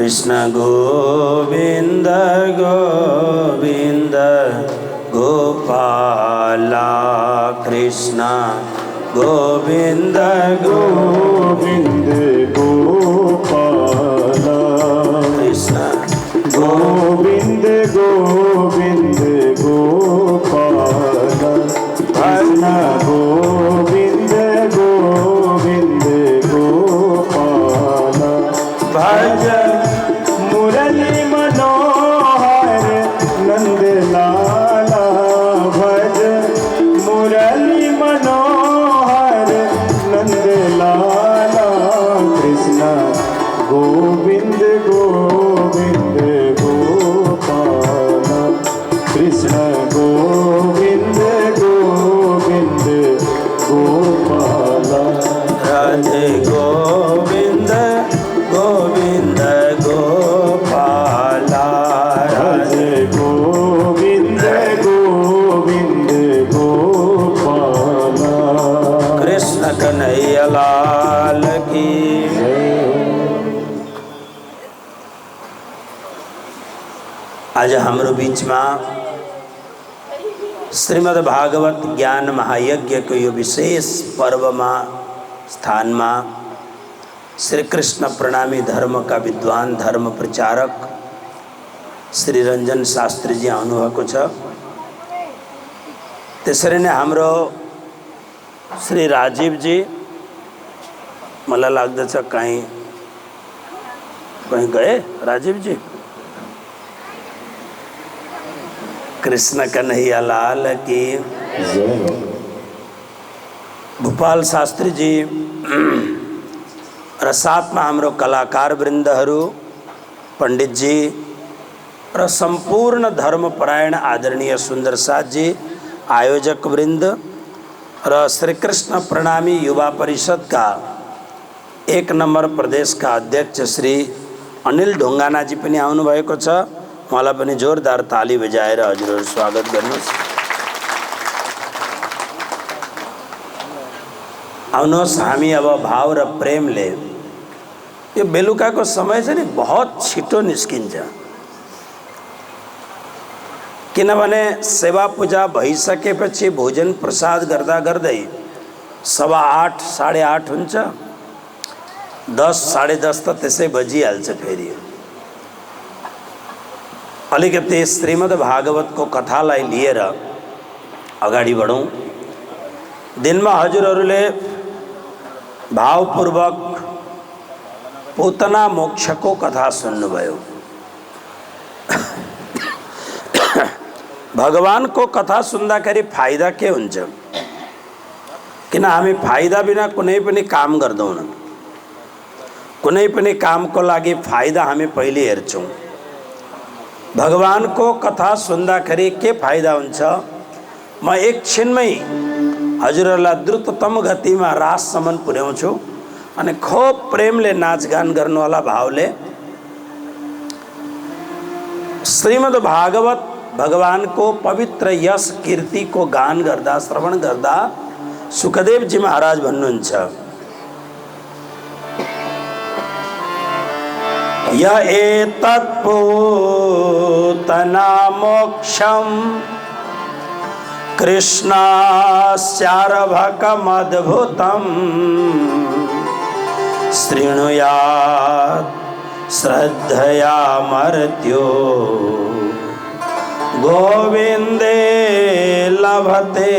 कृष्ण गोविंद गोविंद गोपाला कृष्ण गोविंद गोविंद गोपाला कृष्ण गोविंद गोविंद गोपाला कृष्ण गोविंद गोविंद गोपाला भज मुरली मनोहर नंद लाला भज मुरली मनोहर नंद लाला कृष्ण गोविंद गोविंद गोपाला कृष्ण गोविंद गोविंद गोपाला राधे गोविंद गोविंद गोपाला राधे गोविंद गोविंद गोपाला कृष्ण कन्हैया लाल की। आज हमारे बीच में श्रीमद् भागवत ज्ञान महायज्ञ को यो विशेष पर्व में स्थान में श्री कृष्ण प्रणामी धर्म का विद्वान धर्म प्रचारक श्री रंजन शास्त्री जी आउनुभएको छ। त्यसरी नै हाम्रो श्री राजीव जी मलाई लाग्दछ कहीं गए राजीव जी। कृष्ण कन्हैया लाल की। भूपाल शास्त्री जी र साथमा हाम्रो कलाकार वृन्दहरू पंडित जी र संपूर्ण धर्मपरायण आदरणीय सुंदर साथ जी आयोजक वृंद र श्री कृष्ण प्रणामी युवा परिषद का 1 नंबर प्रदेश का अध्यक्ष श्री अनिल ढुङ्गाना जी पनि आउनु भएको छ। उहाँलाई पनि जोरदार ताली बजाएर हजुरहरू स्वागत गर्नुहोस्। आउनुहोस् हामी अब भाव र प्रेमले यो बेलुकाको समय चाहिँ नि बहुत छिटो निस्किन्छ, किनभने सेवा पूजा भइसकेपछि भोजन प्रसाद गर्दा गर्दै 8:15 साढे 8 हुन्छ, 10 साढे 10 त त्यसै बजिहाल्छ। फेरि अलिकति श्रीमद् भागवत को कथालाई लिएर अगाडि बढौँ। दिनमा हजुरहरूले भावपूर्वक पूतना मोक्षको कथा सुन्नुभयो। भगवान को कथा सुन्दाखेरि फाइदा के हुन्छ? किन हामी फाइदा बिना कुनै पनि काम गर्दैनौँ। कुनै पनि कामको लागि फाइदा हामी पहिले हेर्छौँ। भगवान को कथा सुन्दाखेरि के फाइदा हुन्छ? म एकछिनमै हजुरहरूलाई द्रुततम गतिमा राससम्म पुर्याउँछु अनि खूब प्रेमले नाचगान गर्नुहोला। भावले श्रीमद् भागवत भगवान को पवित्र यश कीर्ति को गान गर्दा श्रवण गर्दा सुखदेव जी महाराज भन्नुहुन्छ, य एतत् पूतना मोक्षम कृष्णास्यार्भकमद्भुतं शृणुयात् श्रद्धया मर्त्यो गोविंदे लभते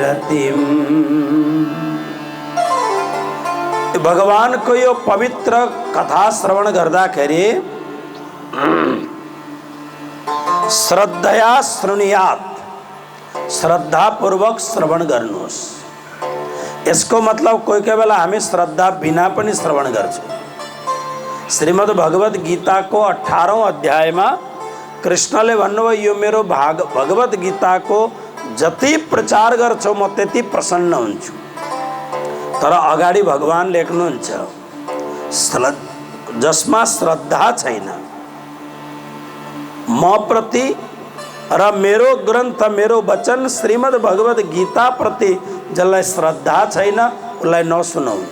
रतिम। भगवान को यो पवित्र कथा श्रवण गर्दाखेरि श्रद्धया शृणुयात्, श्रद्धा पूर्वक श्रवण गर्नुहोस्। यसको मतलब कोही कोही बेला हामी श्रद्धा बिना पनि श्रवण गर्छौँ। श्रीमद् भगवत गीता को 18औं अध्यायमा कृष्णले भन्नुभयो, यो मेरो भगवत गीता को जति प्रचार गर्छौ म त्यति प्रसन्न हुन्छु। तर अगाडि भगवान लेख्नुहुन्छ, जसमा श्रद्धा छैन म प्रति र मेरो ग्रन्थ मेरो वचन श्रीमद् भगवत गीता प्रति जसलाई श्रद्धा छैन उसलाई नसुनाउनु।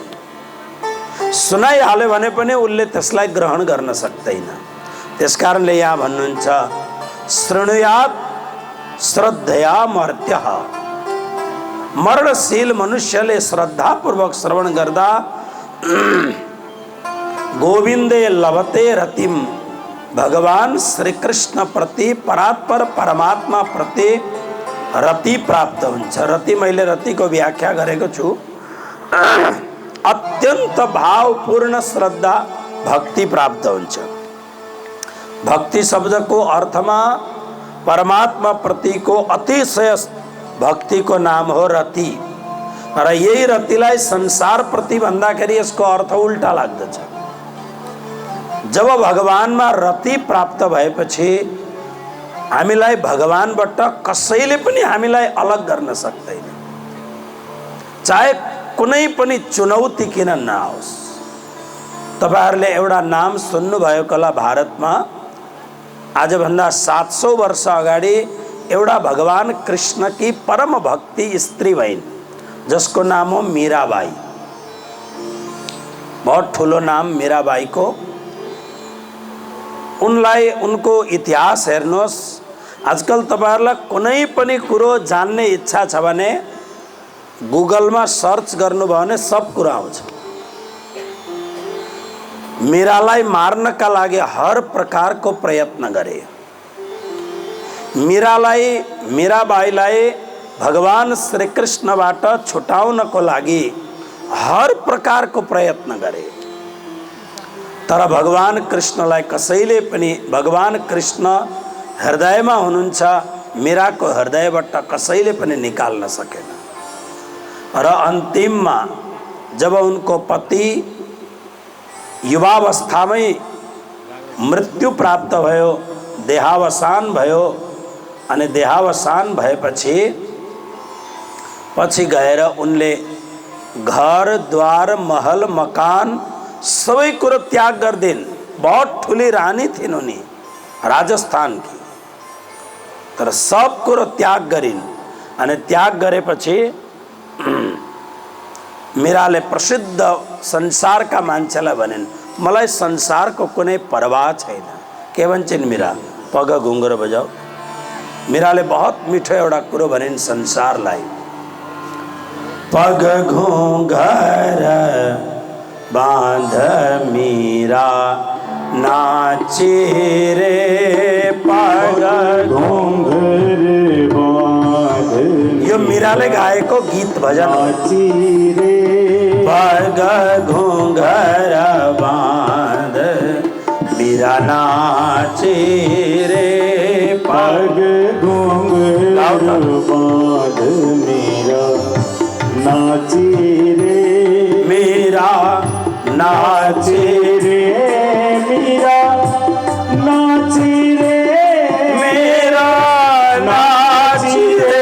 सुनाइहाल्यो भने पनि उसले त्यसलाई ग्रहण गर्न सक्दैन। त्यसकारणले यहाँ भन्नुहुन्छ शृणुयात् श्रद्धया मर्त्यः। मरणशील मनुष्यले श्रद्धापूर्वक श्रवण गर्दा गोविन्दे लभते रतिम, भगवान श्री कृष्ण प्रति परात्पर परमात्मा प्रति रति प्राप्त हुन्छ। रति मैले रतिको व्याख्या गरेको छु। अत्यन्त भावपूर्ण श्रद्धा भक्ति प्राप्त हुन्छ। भक्ति शब्दको अर्थमा परमात्मा प्रतिको अतिशय भक्तिको नाम हो रति। र यही रतिलाई संसार प्रति भन्दाखेरि यसको अर्थ उल्टा लाग्दछ। जब भगवानमा रति प्राप्त भएपछि हामीलाई भगवानबाट कसैले पनि हामीलाई अलग गर्न सक्दैन, चाहे कुनै पनि चुनौती किन नआओस्। तपाईहरुले एउटा नाम सुन्नुभएको होला, भारतमा आजभन्दा 700 वर्ष अगाडि एउटा भगवान कृष्णकी परम भक्ति स्त्री भइन् जसको नाम हो मीराबाई। बहुत ठुलो नाम मीराबाईको। उनलाई उनको इतिहास हेर्नुहोस्। आजकल तपाईहरुलाई कुनै पनि कुरो जान्ने इच्छा छ भने गुगलमा सर्च गर्नुभयो भने सब कुरा आउँछ। मीरालाई मार्नका लागि हर प्रकारको प्रयत्न गरे। मीराबाईलाई भगवान श्री कृष्णबाट छुटाउनको लागि हर प्रकारको प्रयत्न गरे, तर भगवान कृष्णलाई कसैले पनि, भगवान कृष्ण हृदयमा हुनुहुन्छ, मीराको हृदयबाट कसैले पनि निकाल्न सकेन। र अन्तिममा जब उनको पति युवावस्थामै मृत्यु प्राप्त भयो, देहावसान भयो, अनि देहावसान भएपछि पछि गएर उनले घर द्वार महल मकान सबै कुरो त्याग गर्दिन्। बहुत ठुली रानी थिइन् उनी राजस्थान की, तर सब कुरो त्याग गरिन्। अनि त्याग गरेपछि मीराले प्रसिद्ध संसारका मान्छेलाई भनिन्, मलाई संसारको कुनै परवाह छैन। के भन्छन् मीरा? पग घुङ्गरो बजाऊ। मीराले बहुत मिठो एउटा कुरो भनिन् संसारलाई, पग घुङ्गर बांध मीरा नाचे रे, पग घुंघर बांध यो मीराले गाएको गीत भजन। रे पग घुंघर बांध मीरा नाचे रे, पग घुंघर बांध मीरा नाची रे, मीरा नाचे रे मीरा नाची रे, मीरा नाची रे,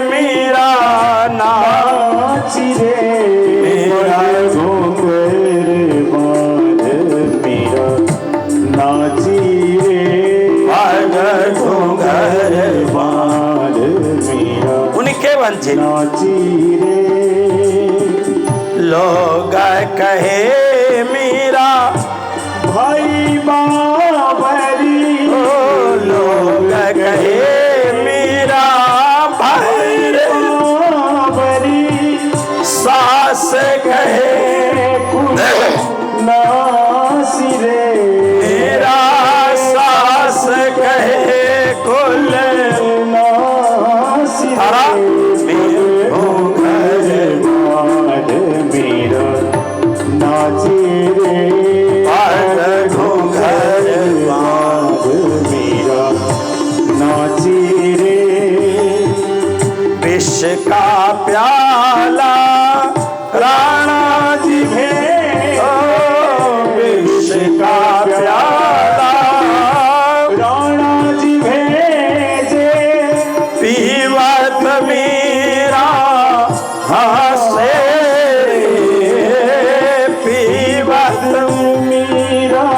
मीरा नाची रे, मीरा घुंघर बांध मीरा नाची रे, पग घुंघर बांध मीरा उनी के भन्छन्? नाची रे। लोग कहे मीरा भाई बाबरी, ओ लोग कहे मीरा भाई रे, बाबरी सास कहे नासी रे, मेरा सास कहे कुल नासी हरा रे, घुंघर बांध मीरा नाची रे, पग घुंघर बांध मीरा नाची रे, विष का प्याला राणा जी भे, ओ विष का प्याला राणा जी भेजे, पीवत मीरा हंसे, पीवत मीरा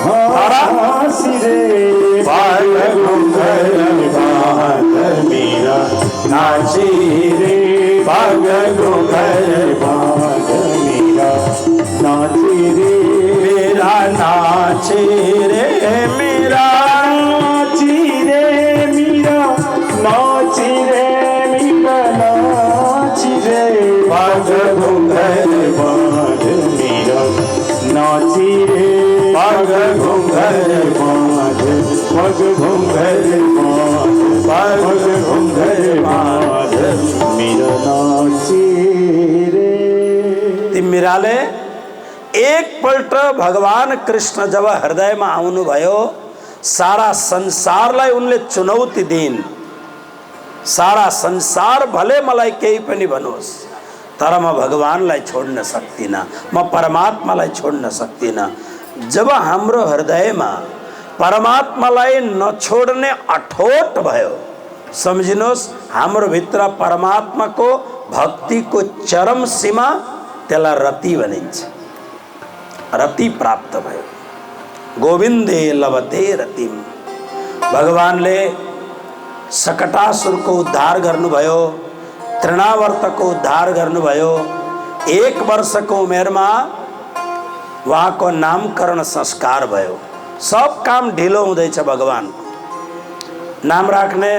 हंसी रे, पग घुंघर बांध मीरा नाची रे, पग घुंघर बांध मीरा नाची रे मेरा नाचे रे मेरा नाची रे मीरा नाची रे मीरा नाची रे पग घुंघर बांध मीरा नाची रे पग घुंघर बांध पग घुंघर बांध पग घुंघर बांध मीरा नाची रे ती मिराले एक पल्ट भगवान कृष्ण जब हृदय में आउनु भयो सारा संसारलाई उनले चुनौती दिइन् सारा संसार भले मलाई केही पनि भनोस् तर म भगवानलाई छोड्न सक्दिनँ म परमात्मालाई छोड्न सक्दिनँ जब हाम्रो हृदयमा परमात्मालाई नछोड्ने अठोट भयो सम्झिनुहोस् हाम्रो भित्र परमात्माको भक्तिको चरम सीमा त्यसलाई रति भनिन्छ रति प्राप्त भयो गोविन्दे लभते रतिम भगवानले सकटासुरको उद्धार गर्नुभयो तृणावर्तको उद्धार गर्नुभयो 1 वर्षको उमेरमा उहाँको नामकरण संस्कार भयो सब काम ढिलो हुँदैछ भगवानको नाम राख्ने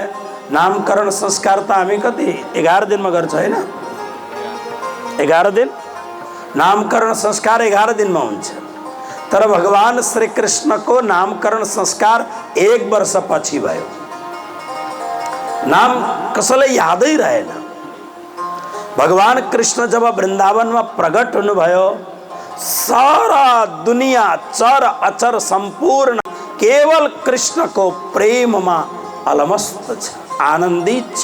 नामकरण संस्कार त हामी कति 11 दिनमा गर्छ हैन 11 दिन नामकरण संस्कार 11 दिनमा हुन्छ तर भगवान श्री कृष्ण को नामकरण संस्कार 1 वर्ष पछि भयो नाम कसैलाई यादै रहेन भगवान कृष्ण जब वृन्दावन में प्रकट हुनुभयो सारा दुनिया चर अचर संपूर्ण केवल कृष्ण को प्रेम में अलमस्त छ आनंदित छ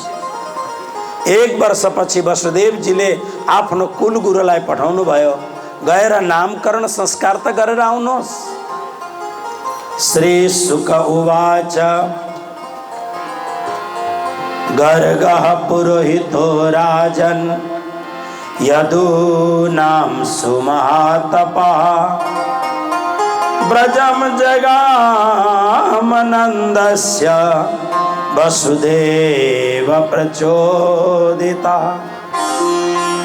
1 वर्ष पछि वसुदेव जीले आफ्नो कुल गुरुलाई पठाउनु भयो गएर नामकरण संस्कार त गरेर आउनुहोस् श्री सुक उवाच गर्गः पुरोहितो राजन् यदूनां सुमहातपः व्रजं जगामनन्दस्य वसुदेव प्रचोदितः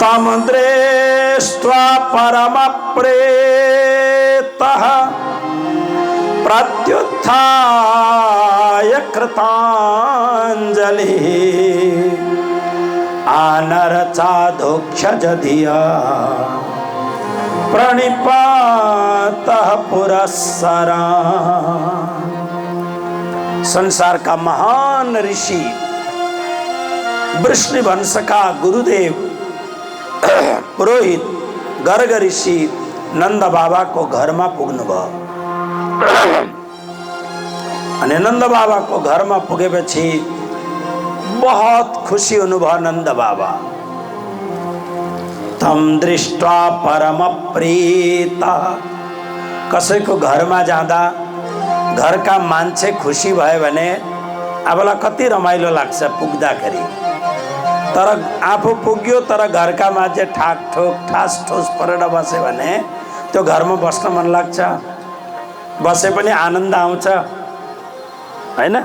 तं दृष्ट्वा परमप्रीतः प्रत्युत्थाय कृताञ्जलिः आनरचाधोक्षजधिया प्रणिपातः पुरस्सरा संसार का महान ऋषि वृष्णिवंश का गुरुदेव पुरोहित गर्ग ऋषि नंद बाबा को घर में पुग्नु भयो અને નંદ બાબા को घर में पुगे पछि बहुत खुशी हुनुभयो नंद बाबा तम दृष्ट्वा परम प्रीता कसैको घर में जाँदा घर का मान्छे खुशी भयो भने आफूलाई कति रमाइलो लाग्छ पुग्दाखेरि तर आफू पुग्यो तर घरका मान्छे ठाक ठोक ठास ठोस परेर बसे भने त्यो घरमा बस्न मन लाग्छ बसे पनि आनन्द आउँछ हैन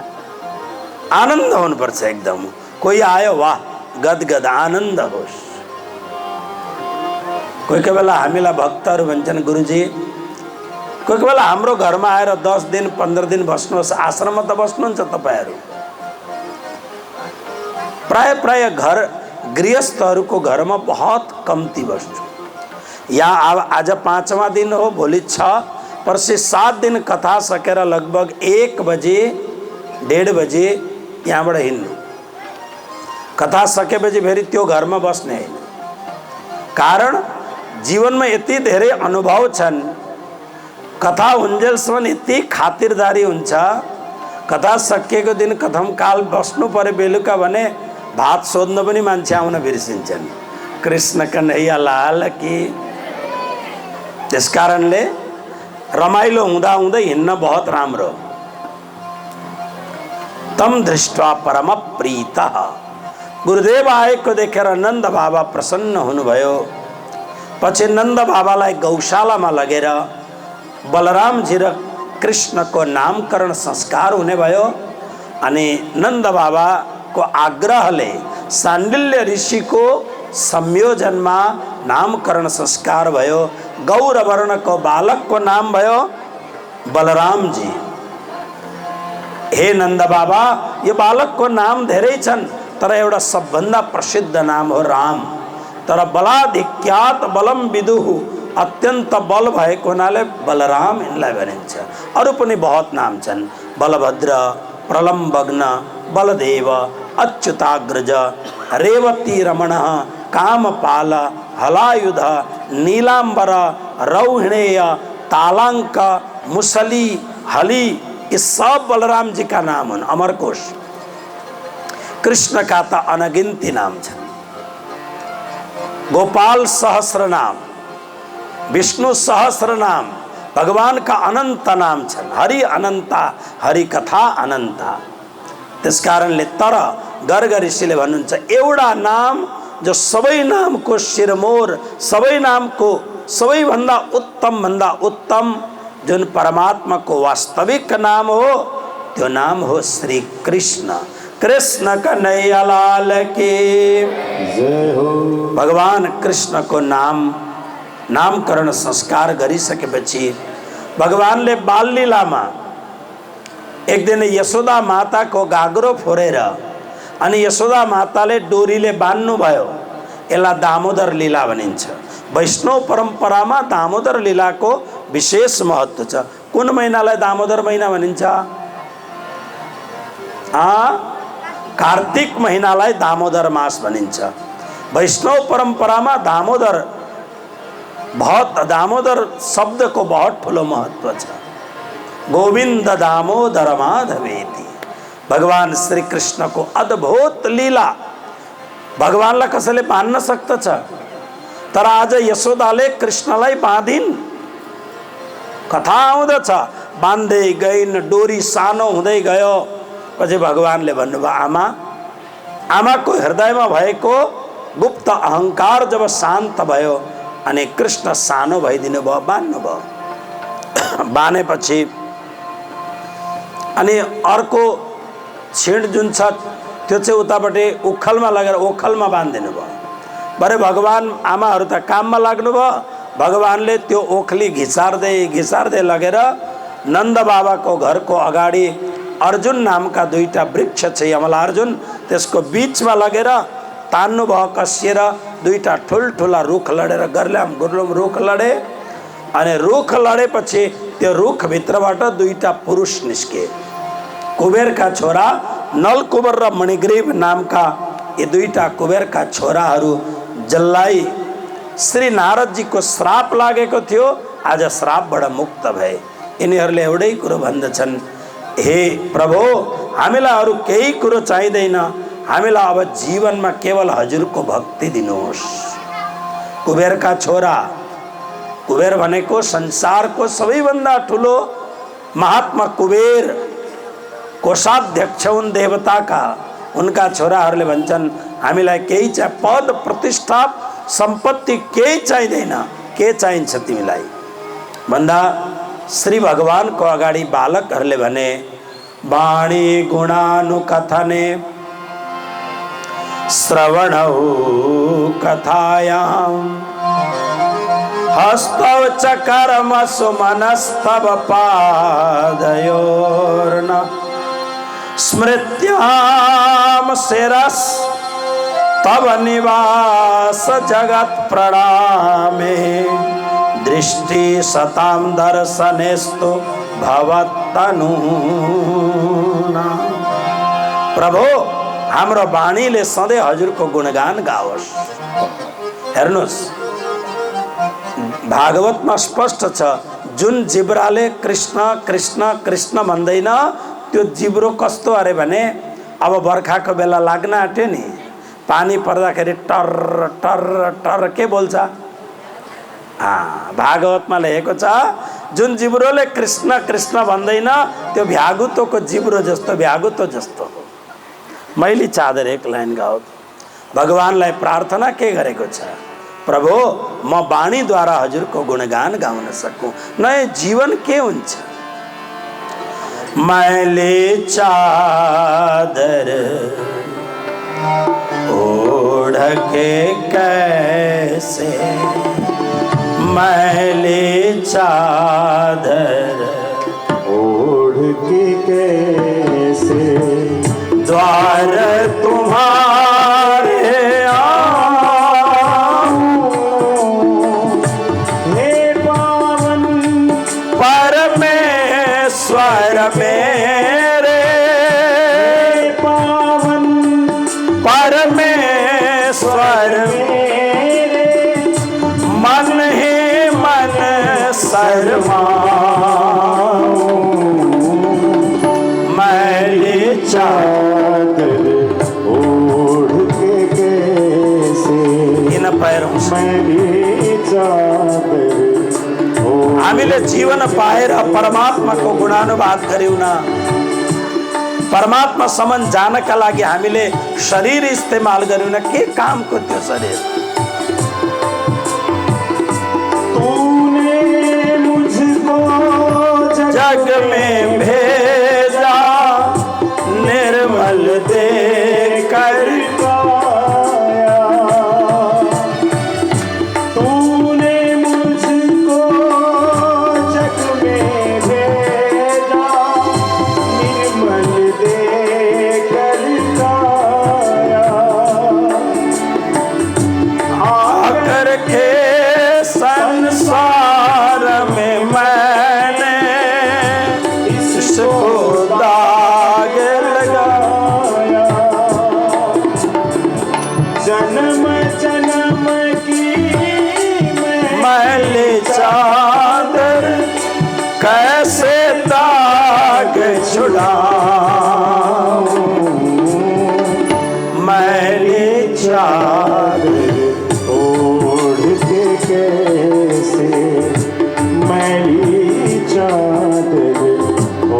आनन्द हुनुपर्छ एकदम कोही आयो वाह गदगद आनन्द होस् कोही कोही बेला हामीलाई भक्तहरू भन्छन् गुरुजी कोही कोही बेला हाम्रो घरमा आएर 10 दिन 15 दिन बस्नुहोस् आश्रममा त बस्नुहुन्छ तपाईहरु प्राय प्राय घर गृहस्थहरूको घरमा बहुत कम्ती बस्छु यहाँ आज 5वां दिन हो भोलि 6 पर्सि 7 दिन कथा सकेर लगभग 1 बजे 1:30 बजे यहाँबाट हिँड्नु कथा सकेपछि फेरि त्यो घरमा बस्ने हैन कारण जीवनमा यति धेरै अनुभव छन् कथा हुन्जेलसम्म यति खातिरदारी हुन्छ कथा सकिएको दिन कथम काल बस्नु पर्यो बेलुका भने भात सोध्न पनि मान्छे आउन बिर्सिन्छन् कृष्ण कन्हैया लाल की त्यसकारणले रमाइलो हुँदा हुँदै हिँड्न बहुत राम्रो तम दृष्ट्वा परम प्रीतः गुरुदेव आएको देखेर नंद बाबा प्रसन्न हुनुभयो पछि नंद बाबालाई गौशालामा लगेर बलरामजी र कृष्णको नामकरण संस्कार हुने भयो अनि नंद बाबाको आग्रहले साण्डिल्य ऋषिको संयोजनमा नामकरण संस्कार भयो। गौरवर्णको बालकको नाम भयो बलराम जी। हे नंद बाबा, यो बालकको नाम धेरै छन्, तर एउटा सबभन्दा प्रसिद्ध नाम हो राम। तर बलाधिक्यात बलम विदुहु, अत्यन्त बल भएको हुनाले बलराम यिनलाई भनिन्छ। अरू पनि बहुत नाम छन्, बलभद्र, प्रलम्बग्न, बलदेव, अच्युताग्रज, रेवती रमण, कामपाल, हलायुध, नीलांबर, रौहिणेय, तालांक, मुसली, हली, ये सब बलराम जी का नाम हुन्। अमरकोश। कृष्ण का त अनगिन्ती नाम छन्। गोपाल सहस्र नाम, विष्णु सहस्र नाम, भगवान का अनंत नाम छन्। हरि अनंता, हरि कथा अनंता। त्यस कारणले तर गर्ग ऋषिले भन्नुहुन्छ एउटा नाम जो सबै नामको शिरमोर, सबै नामको सबैभन्दा उत्तम भन्दा उत्तम जुन परमात्मा को वास्तविक नाम हो, त्यो नाम हो श्री कृष्ण। कृष्ण कन्हैया लाल की जय हो। भगवान कृष्ण को नामकरण संस्कार गरिसकेपछि भगवानले बाल लीलामा एक दिन यशोदा माता को गाग्रो फोरेर अनि यशोदा माताले डोरीले बान्नु भयो। यसलाई दामोदर लीला भनिन्छ। वैष्णव परम्परामा दामोदर लीलाको विशेष महत्व छ। कुन महिनालाई दामोदर महिना भनिन्छ? कार्तिक महिनालाई दामोदर मास भनिन्छ। वैष्णव परम्परामा दामोदर शब्दको बहुत ठुलो महत्व छ। गोविंद दामोदर माधवेति, भगवान श्री कृष्ण को अद्भुत लीला। भगवानलाई कसैले बान्न सक्दछ? तर आज यशोदाले कृष्णलाई बाँधिन्। कथा आउँदछ, बाँध्दै गइन्, डोरी सानो हुँदै गयो। पछि भगवानले भन्नुभयो, आमाको हृदयमा भएको गुप्त अहंकार जब शान्त भयो अनि कृष्ण सानो भइदिनु भयो, बान्नु भयो। बानेपछि अनि अर्को छिड जुन छ त्यो चाहिँ उतापट्टि उखलमा लगेर ओखलमा बाँधिदिनु भयो। भरे भगवान आमाहरू त काममा लाग्नु भयो। भगवानले त्यो ओखली घिसार्दै लगेर नंद बाबाको घरको अगाडि अर्जुन नामका दुईटा वृक्ष छ, यमलार्जुन, त्यसको बीचमा लगेर तान्नु भयो कसिएर। दुईटा ठुल्ठुला रुख लडेर गर्ल्याम गुर्लुम रुख लडे अनि रुख लडेपछि त्यो रुखभित्रबाट दुईटा पुरुष निस्के। कुबेरका छोरा नलकुबर र मणिग्रीव नामका यी दुईटा कुबेरका छोराहरू जसलाई श्री नारदजीको श्राप लागेको थियो, आज श्रापबाट मुक्त भए। यिनीहरूले एउटै कुरो भन्दछन्, हे प्रभु, हामीलाई अरू केही कुरो चाहिँदैन, हामीलाई अब जीवनमा केवल हजुरको भक्ति दिनुहोस्। कुबेरका छोरा, कुबेर भनेको संसारको सबैभन्दा ठुलो महात्मा कुबेर, कोषाध्यक्ष हुन् देवताका। उनका छोराहरूले भन्छन्, हामीलाई केही चाहिँ पद प्रतिष्ठा सम्पत्ति केही चाहिँदैन, के चाहिन्छ तिमीलाई भन्दा श्री भगवानको अगाडि बालकहरूले भने, वाणी गुणानुकथने श्रवणौ कथायां हस्तौ च कर्मसु मनस्तव पादयोर्न स्मृत्याम शिरस तब निवास जगत प्रणामे दृष्टि सताम दर्शनेस्तु भवत्तनूना। प्रभु, हाम्रो वाणीले सधैँ हजुरको गुणगान गाओस्। हेर्नुहोस्, भागवतमा स्पष्ट छ, जुन जिब्राले कृष्ण कृष्ण कृष्ण भन्दैन त्यो जिब्रो कस्तो अरे भने अब बर्खाको बेला लाग्न आँट्यो नि, पानी पर्दाखेरि टर टर टर के बोल्छ? भागवतमा लेखेको छ, जुन जिब्रोले कृष्ण कृष्ण भन्दैन त्यो भ्यागुतोको जिब्रो जस्तो, भ्यागुतो जस्तो हो। मैली चादर एक लाइन गाओ। भगवानलाई प्रार्थना के गरेको छ? प्रभु, म वाणीद्वारा हजुरको गुणगान गाउन सकूं, नयाँ जीवन के हुन्छ? मैली चादर ओढ़ ओढ़ के कैसे मैली चादर ओढ़ के कैसे द्वार तुम्हारे हे पावन परमेश्वर मेरे पावन परमेश्वर मेरे मन ही मन शर्माऊं मैली चादर ओढ़ के कैसे इन पैरों से मैली चादर हामीले जीवन पाएर परमात्मा को गुणानुवाद गर्यौं न परमात्मा सम्म जानका लागि हामीले शरीर इस्तेमाल गर्यौं न के काम को त्यो शरीर तूने मुझको जग में भेजा निर्मल दे कर पाया तूने मुझको जग में भेजा निर्मल देकर पाया आकर के संसार में मैंने इसको दाग लगाया जन्म जन्म की मैली चादर कैसे दाग छुड़ाऊं मैली चादर ओढ़ के कैसे मैली चादर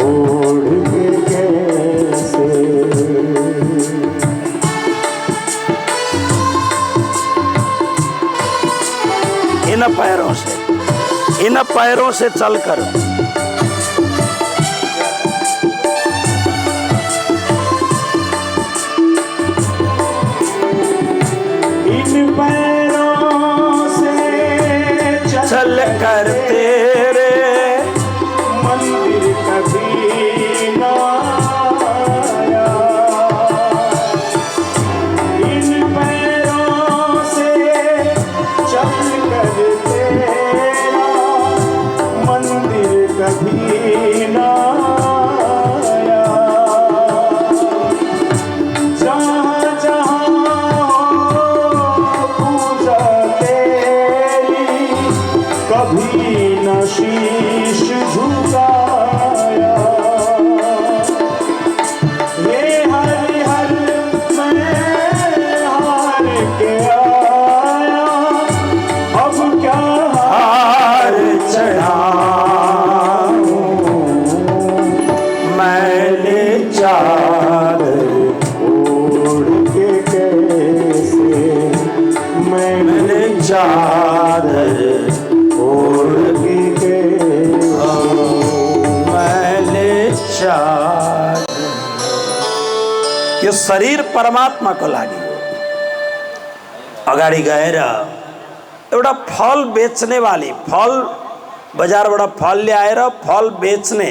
ओढ़ के कैसे इन पैरों से चलकर इन पैरों से चल कर तेरे मंदिर कभी न आया इन पैरों से चल कर तेरा मंदिर कभी न आया जहाँ जहाँ पूजा तेरी कभी न शीश झुकाया ये हरि हर मैं हार के आया अब क्या हार चढ़ाऊं मैली चादर ओढ़ के कैसे मैंने मैली चादर ओढ़ के कैसे मैली चादर यो शरीर परमात्मा को लागि अगाडि गएर एउटा फल बेच्ने वाली फल बजारबाट फल ल्याएर फल बेच्ने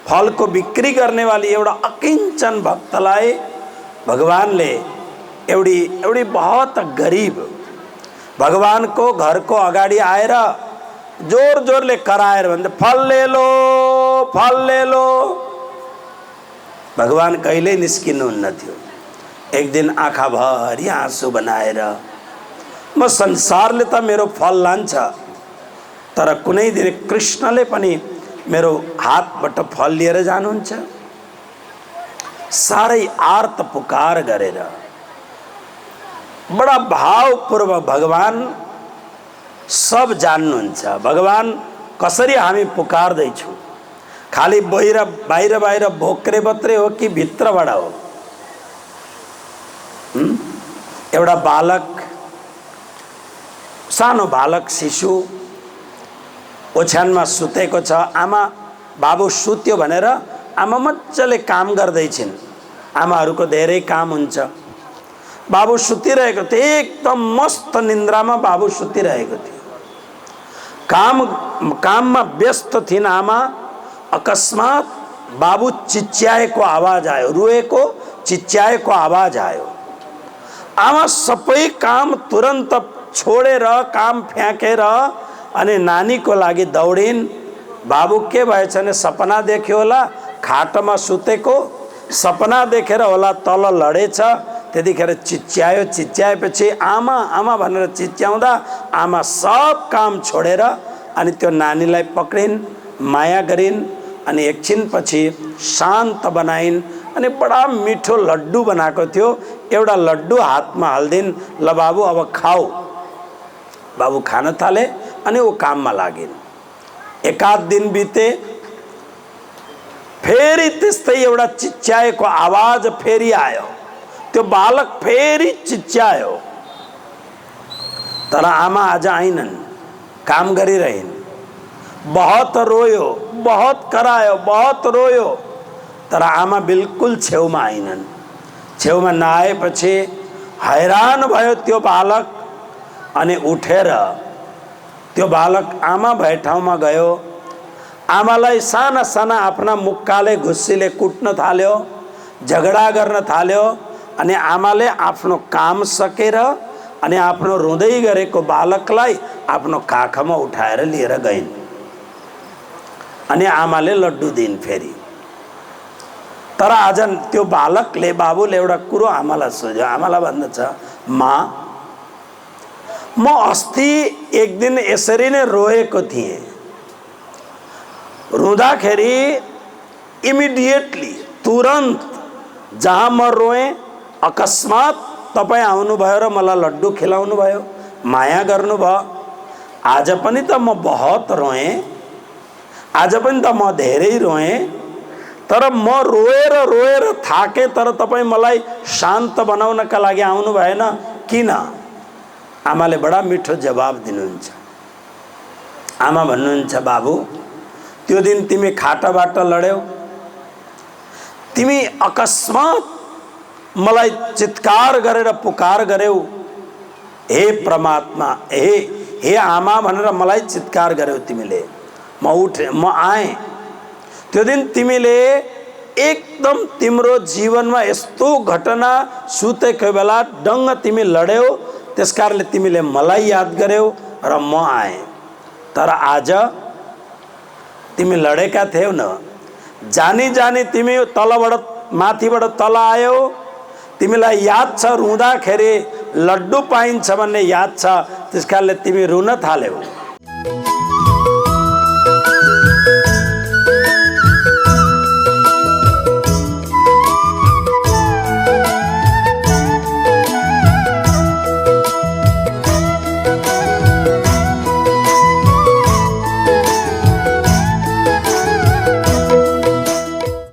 फलको बिक्री गर्ने वाली एउटा अकिञ्चन भक्तलाई भगवानले एउटी बहुत गरिब भगवानको घरको अगाडि आएर जोर जोरले कराएर भन्दै फल ले लो भगवान कहिल्यै निस्किनुहुन्न थियो एक दिन आँखाभरि आँसु बनाएर म संसारले त मेरो फल लान्छ तर कुनै दिन कृष्णले पनि मेरो हातबाट फल लिएर जानुहुन्छ साह्रै आर्त पुकार गरेर बडा भावपूर्वक भगवान सब जान्नुहुन्छ भगवान कसरी हामी पुकार्दैछौँ खाली बाहिर भोक्रे बत्रे हो कि भित्रबाट हो एउटा बालक सानो बालक शिशु ओछ्यानमा सुतेको छ आमा बाबु सुत्यो भनेर आमा मजाले काम गर्दैछिन् आमाहरूको धेरै काम हुन्छ बाबु सुतिरहेको थियो, एकदम मस्त निन्द्रामा बाबु सुतिरहेको थियो। काममा व्यस्त थिइन् आमा। अकस्मात बाबु चिच्याएको आवाज आयो, रोएको चिच्याएको आवाज आयो। आमा सबै काम तुरन्त छोडेर, काम फ्याँकेर अनि नानीको लागि दौडिन्। बाबु के भएछ भने सपना देख्यो होला, खाटमा सुतेको सपना देखेर होला तल लडेछ। त्यतिखेर चिच्यायो। चिच्याएपछि आमा आमा भनेर चिच्याउँदा आमा सब काम छोडेर अनि त्यो नानीलाई पक्रिन्, माया गरिन् अनि एकछिनपछि शान्त बनाइन्। अनि बडा मिठो लड्डु बनाएको थियो, एउटा लड्डु हातमा हाल्दिन्, ल बाबु अब खाऊ। बाबु खान थाले अनि ऊ काममा लागिन्। एकाध दिन बिते, फेरि त्यस्तै एउटा चिच्याएको आवाज फेरि आयो। त्यो बालक फेरि चिच्यायो, तर आमा आज आइनन्, काम गरिरहन्। बहुत रोयो, बहुत करायो, बहुत रोयो, तर आमा बिल्कुल छेउमा आइनन्। छेउमा नआएपछि हैरान भयो त्यो बालक अनि उठेर त्यो बालक आमा भए ठाउँमा गयो। आमालाई साना साना आफ्ना मुक्काले घुस्सीले कुट्न थाल्यो, झगडा गर्न थाल्यो। अनि आमाले आफ्नो काम सकेर अनि आफ्नो रुँदै गरेको बालकलाई आफ्नो काखमा उठाएर लिएर गइन्। अनि आमाले लड्डु दिइन् फेरि। तर आज त्यो बालकले, बाबुले एउटा कुरो आमालाई सोध्यो। आमालाई भन्दछ, माँ म अस्ति एक दिन यसरी नै रोएको थिएँ। रुँदाखेरि इमिडिएटली, तुरन्त जहाँ म रोएँ अकस्मात तपाईँ आउनुभयो र मलाई लड्डु खिलाउनु भयो, माया गर्नुभयो। आज पनि त म बहुत रोएँ, आज पनि त म धेरै रोएँ, तर म रोएर रोएर थाकेँ, तर तपाईँ मलाई शान्त बनाउनका लागि आउनु भएन, किन? आमाले बडा मिठो जवाब दिनुहुन्छ। आमा भन्नुहुन्छ, बाबु त्यो दिन तिमी खाटाबाट लड्यौ, तिमी अकस्मात मलाई चित्कार गरेर पुकार गर्यौ, हे परमात्मा, हे आमा भनेर मलाई चित्कार गर्यौ तिमीले। म उठेँ, म आएँ। त्यो दिन तिमीले एकदम तिम्रो जीवनमा यस्तो घटना सुतेको बेला डङ्ग तिमी लड्यौ, त्यसकारणले तिमीले मलाई याद गर्यौ र म आएँ। तर आज तिमी लडेका थियौ न, जानी जानी तिमी तलबाट माथिबाट तल आयौ। तिमीलाई याद छ रुँदाखेरि लड्डु पाइन्छ भन्ने याद छ, त्यसकारणले तिमी रुन थाल्यौ।